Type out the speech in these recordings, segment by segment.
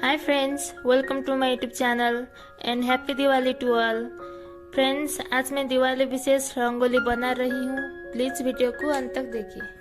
Hi friends, welcome to my YouTube channel and happy Diwali to all. Friends, आज मैं दिवाली विशेष रंगोली बना रही हूँ। प्लीज़ वीडियो को अंत तक देखिए।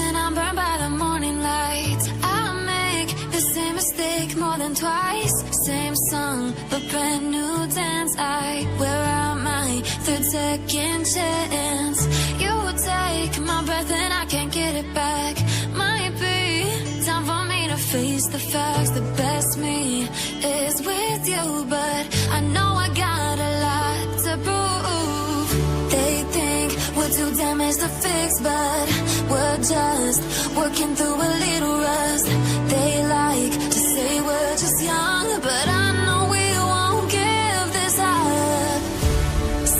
And I'm burned by the morning light. I make the same mistake more than twice. Same song, but brand new dance. I wear out my third second chance. You take my breath and I can't get it back. Might be time for me to face the facts. The best me is with you, but I know I got a lot to prove. They think we're too damaged to fix, but we're just working through a little rust. They like to say we're just young, but I know we won't give this up.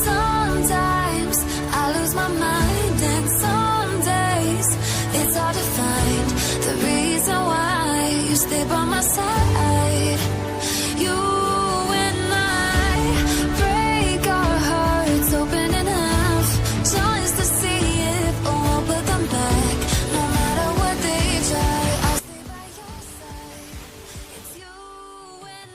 Sometimes I lose my mind, and some days it's hard to find the reason why you stay by my side. You and I break our hearts open enough just to see if we'll put them back. No matter what they try, I'll stay by your side. It's you and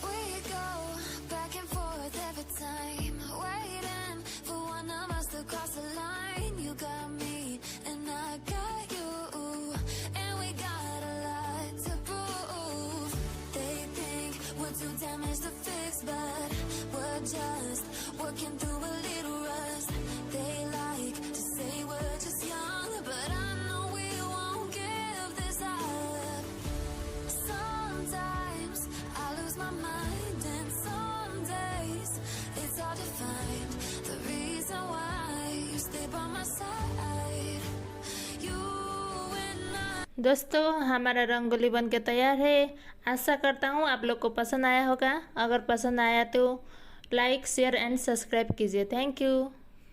we go back and forth every time, waiting for one of us to cross the line. You got me and I got you, and we got a lot to prove. They think we're too damaged to fix, but we're just working through a little rust. They like to say we're just young, but I know we won't give this up. Sometimes I lose my mind, and some days it's hard to find the reason why you stay by my side. You and I. दोस्तों, हमारा रंगोली बनके तैयार है। आशा करता हूँ आप लोग को पसंद आया होगा। अगर पसंद आया तो लाइक, शेयर एंड सब्सक्राइब कीजिए। Thank you.